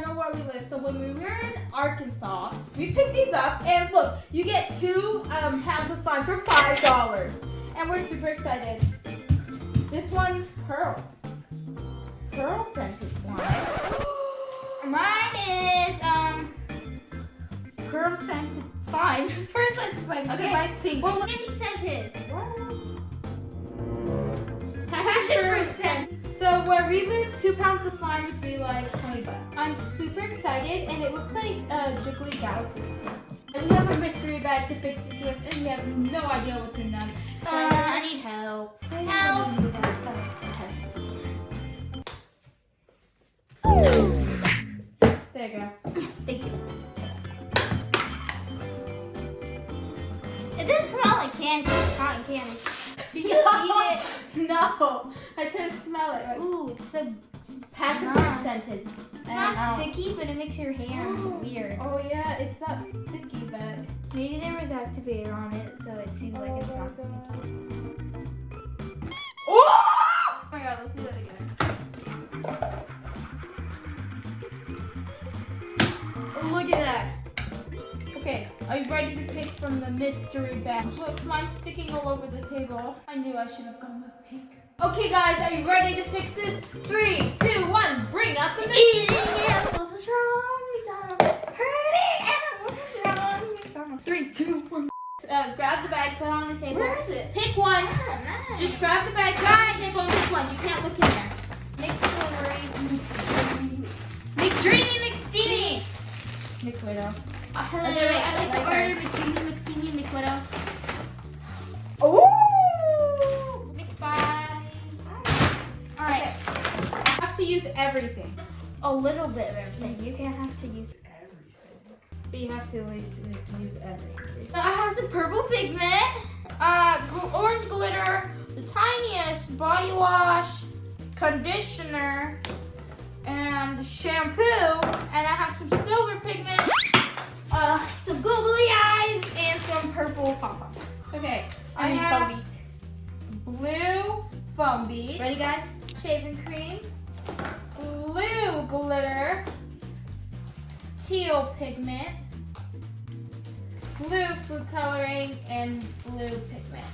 know where we live. So when we were in Arkansas, we picked these up, and look, you get 2 pounds of slime for $5, and we're super excited. This one's pearl scented slime. Mine is pearl scented slime. Pearl scented slime. Okay, mine's pink. Well, candy scented. What? Passion fruit scent. So where we live, 2 pounds of slime would be like $20. I'm super excited, and it looks like Jiggly Galaxy slime. And we have a mystery bag to fix these with, and we have no idea what's in them. I need help. Help. There you go. Thank you. It doesn't smell like candy. Cotton candy. Did you eat it? No. I tried to smell it. Ooh, it's so Passion fruit scented. It's not sticky, but it makes your hand weird. Oh yeah, it's not sticky, but maybe there was activator on it, so it seems like it's not sticky. Oh my god, let's do that again. Look at that. okay, are you ready to pick from the mystery bag? Look, mine's sticking all over the table. I knew I should have gone with pink. Okay guys, are you ready to fix this? 3, 2, 1, bring up the mystery. Eating animals is wrong, McDonald's. Hurting animals is wrong, McDonald's. 3, 2, 1. Grab the bag, put it on the table. Where is it? Pick one. Oh, nice. Just grab the bag, grab the table, and pick one. You can't look in there. McDreamy McSteamy. McWidow. Hello, I'd like to order McDreamy McSteamy McWidow. Oh! McFly. Alright. Okay. I have to use everything. A little bit of everything. You can't have to use everything. But you have to at least use everything. So I have some purple pigment, orange glitter, the tiniest body wash, conditioner, and shampoo, and I have some silver pigment, some googly eyes, and some purple pom-poms. Okay, I foam have beads. blue foam beads. Ready, guys? Shaving cream, blue glitter, teal pigment, blue food coloring, and blue pigment.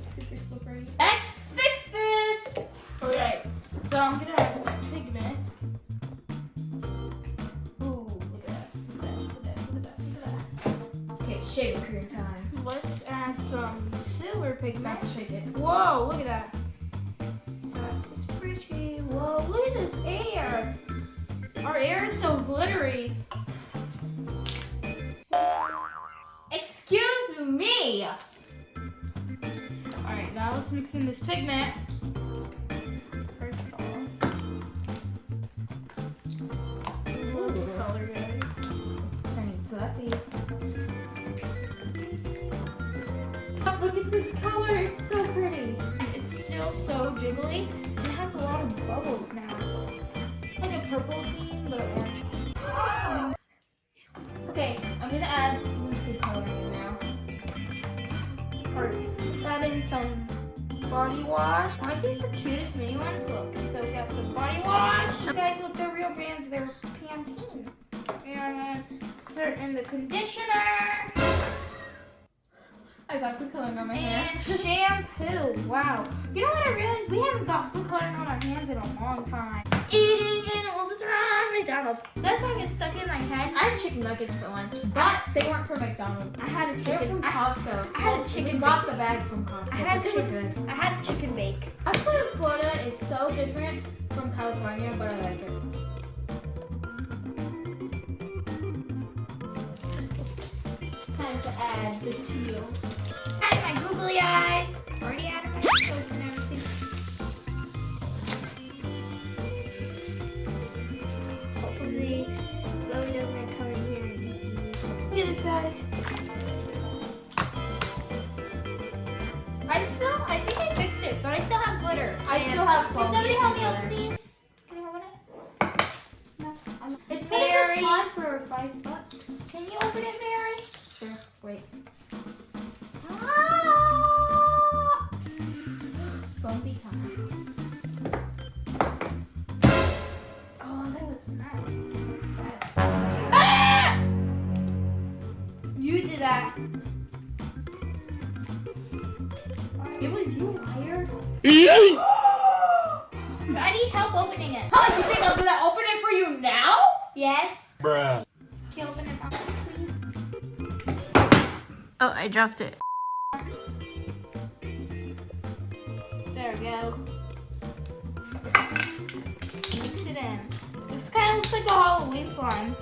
It's super slippery. Let's fix this! Alright, so I'm gonna add pigment. Ooh, look at that. Look at that. Okay, shaving cream time. Let's add some silver pigment. Not to shake it. Whoa, look at that. That's pretty. Whoa, look at this air. Our air is so glittery. Excuse me! Alright, now let's mix in this pigment. First off. Ooh, the color, guys. It's turning fluffy. Oh, look at this color, it's so pretty. It's still so jiggly. And it has a lot of bubbles now. Like a purple theme, but orange. Okay, I'm gonna add blue food coloring in now. Add in some body wash. Aren't these the cutest mini ones? Look, so we got some body wash. You guys, look, they're real brands. They're Pantene. And insert in the conditioner. I got food coloring on my And hands. shampoo. Wow. You know what I realized? We haven't got food coloring on our hands in a long time. Eating animals is wrong, McDonald's. That song is stuck in my head. I had chicken nuggets for lunch, but they weren't from McDonald's. I had a They were chicken. from Costco. I had a We chicken bought the bag from Costco. I had but they were good. I had a chicken bake. Us in Florida is so different from California, but I like it. Time to add the teal. Add my googly eyes. Already added my nose and everything. Hopefully, Zoe doesn't come in here and eat me. Look at this, guys. I think I fixed it, but I still have glitter. I still have Can foam somebody beads help and me open glitter. these? Can you open it? It's Mary. very good slime for $5. Can you open it, Mary? Sure. Wait. Ah! Foam bead time. Oh, that was nice. that. It was you, liar. I need help opening it. Huh? You think I'm gonna open it for you now? Yes. Bruh. Can you open it now, please? Oh, I dropped it. There we go. Mix it in. This kind of looks like a Halloween slime.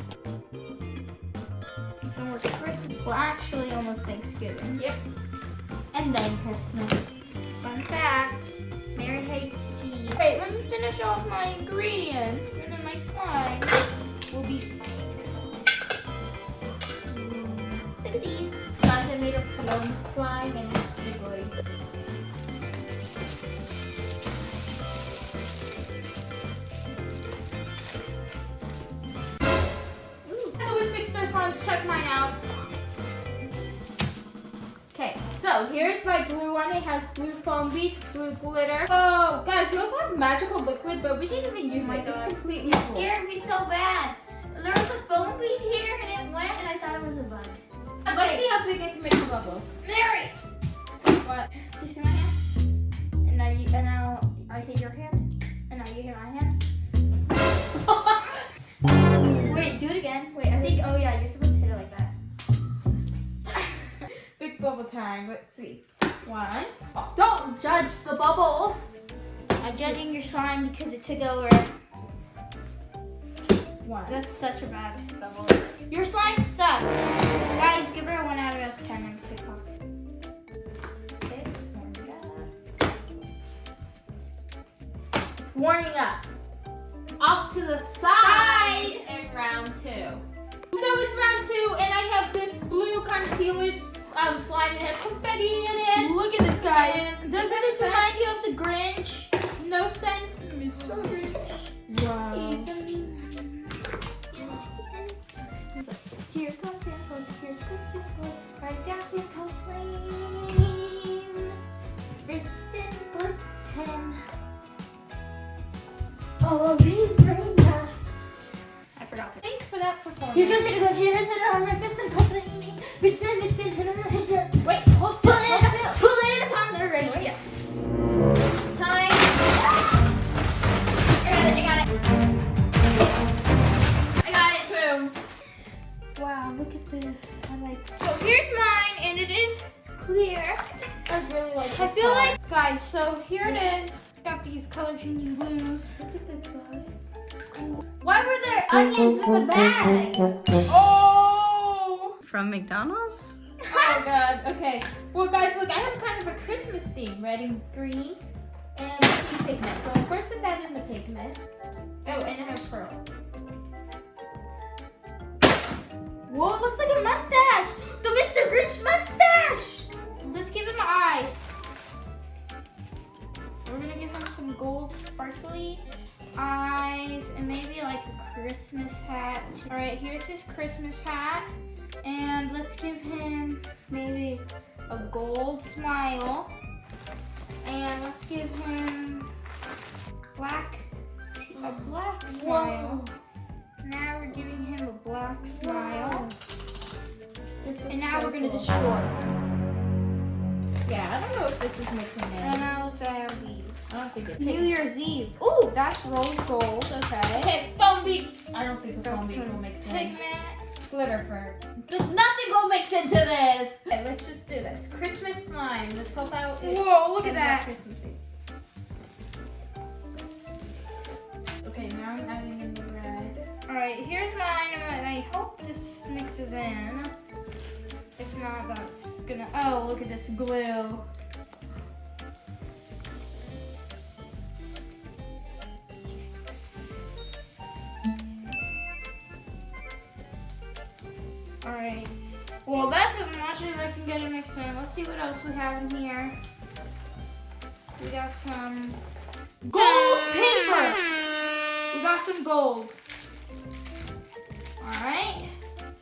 It's almost Christmas. Well, actually, almost Thanksgiving. Yep. And then Christmas. Fun fact, Mary hates cheese. Wait, let me finish off my ingredients, and then my slime will be fixed. Look at these. Guys, I made a foam slime and it's jiggly. Ooh. So we fixed our slimes. Check mine out. Okay, so here's my blue one. It has blue foam beads, blue glitter. Oh, guys, we also have magical liquid, but we didn't even use my it. God. It's completely You full. scared me so bad. There was a foam bead here, and it went, and I thought it was a bug. Let's see how big I can make the bubbles. Mary! What? Do you see my hand? And now I hit your hand. And now you hit my hand. Wait, do it again. Wait, I think, oh yeah, you're supposed to hit it like that. Big bubble time. Let's see. One. Oh, don't judge the bubbles. I'm judging your slime because it took over. One. That's such a bad bubble. Your slime's stuck. Guys, give her a 1 out of 10 on TikTok. Okay, it's warming up. It's warming up. Off to the side in round 2. So it's round 2, and I have this blue kind of tealish slime that has confetti in it. Look at this, guys. And Doesn't this remind you of the Grinch? No sense, Mr. Rich. Wow. He's like, here comes, here comes, here comes, here comes, right down, here comes rain. Blitzen, blitzen. All of these raindrops. I forgot to. Thanks for that performance. Here comes, here comes, here comes, blitzen, blitzen, blitzen, blitzen. Wait, hold still, hold still. Pull it upon the radio. Time. I got it, I got it. I got it. Boom. Wow, look at this. I like. So here's mine, and it's clear. I really like I this feel color. like, guys. So here it is. Got these color changing blues. Look at this, guys. Why were there onions in the bag? Oh! From McDonald's? Oh god, okay. Well guys, look, I have kind of a Christmas theme, red and green, and pink pigment. So first let's add in the pigment. Oh, and I have pearls. Whoa, it looks like a mustache. The Mr. Grinch mustache. Let's give him an eye. We're gonna give him some gold sparkly eyes and maybe like a Christmas hat. All right, here's his Christmas hat. And let's give him maybe a gold smile. And let's give him a black smile. Now we're giving him a black smile. And now we're gonna destroy. Yeah, I don't know if this is mixing And in. now let's add these. I don't think it's New Year's Eve. Ooh, that's rose gold. Okay. Okay, foam beads. I don't think the foam beads will mix in. Pigment. Glitter for. Nothing will mix into this. Okay, let's just do this. Christmas slime. Let's hope out. Whoa, look at that. Christmassy. Okay, now I'm adding in the red. All right, here's mine. And I hope this mixes in. If not, that's gonna. Oh, look at this glue. All right. Well, that's as much as I can get it mixed in. Let's see what else we have in here. We got some gold paper. We got some gold. All right.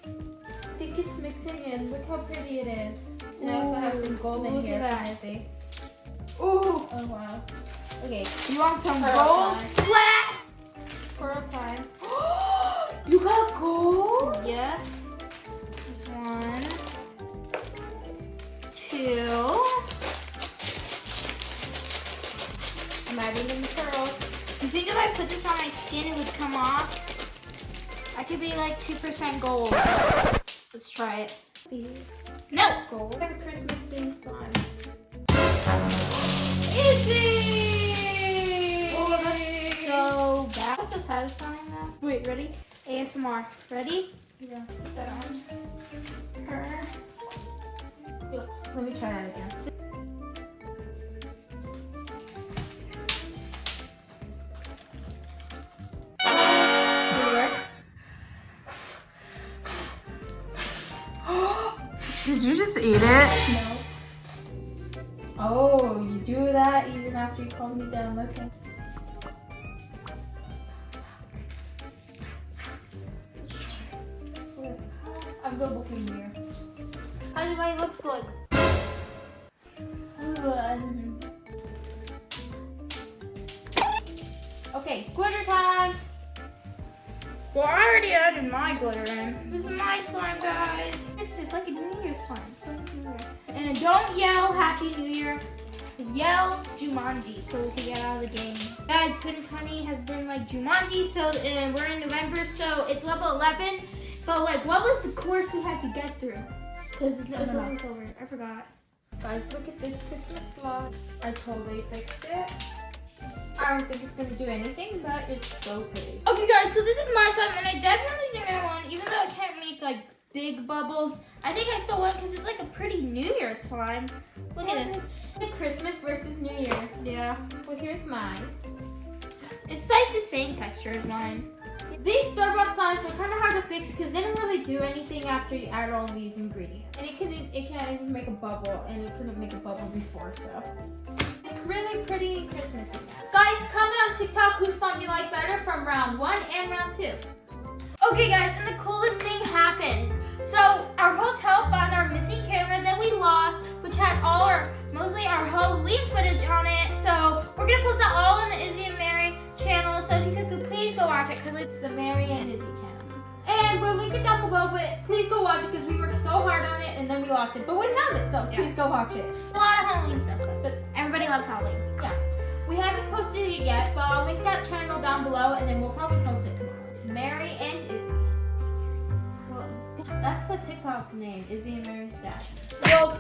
I think it's mixing in. Look how pretty it is. And I also have some gold in Look here. at that. Can I see? Ooh. Oh wow. Okay, You want some Pearl gold time. splat? pearl time. You got gold? Yeah. This one. put this on my skin, it would come off. I could be like 2% gold. Let's try it. No! Gold. I have a Christmas themed slime. Izzy! Oh, that's so bad. That's so satisfying though. Wait, ready? ASMR. Ready? Yeah. Put that on. Her. Let me try that again. Did you just eat it? No. Oh, you do that even after you calm me down. Okay. I'm good looking here. How do my lips look? Okay, glitter time. Well, I already added my glitter in. This is my slime, guys. It's like a New Year slime. It's like New Year. And don't yell Happy New Year. Yell Jumanji so we can get out of the game. Guys, 2020 has been like Jumanji, so we're in November, so it's level 11. But like, what was the course we had to get through? Because it's almost over. I forgot. Guys, look at this Christmas slide. I totally fixed it. I don't think it's gonna do anything, but it's so pretty. Okay, guys, so this is my slime, and I definitely think I won, even though I can't make like big bubbles. I think I still won because it's like a pretty New Year's slime. Look at it. The Christmas versus New Year's. Yeah. Well, here's mine. It's like the same texture as mine. These store-bought slimes are kind of hard to fix because they don't really do anything after you add all these ingredients. And it can't even make a bubble, and it couldn't make a bubble before, so. It's really pretty and Christmassy. Guys, comment on TikTok whose slime you like better from round 1 and round 2. Okay, guys, and the coolest thing happened. So our hotel found our missing camera that we lost, which had mostly our Halloween footage on it. So we're gonna post that all on the Izzy and Mary channel. So if you could please go watch it, because It's the Mary and Izzy channel. And we'll link it down below, but please go watch it because we worked so hard on it and then we lost it. But we found it, so please go watch it. a lot of Halloween stuff. But Everybody loves Halloween. yeah, we haven't posted it yet, but I'll link that channel down below and then we'll probably post it tomorrow. It's Mary and Izzy. Well, that's the TikTok name, Izzy and Mary's dad. Well,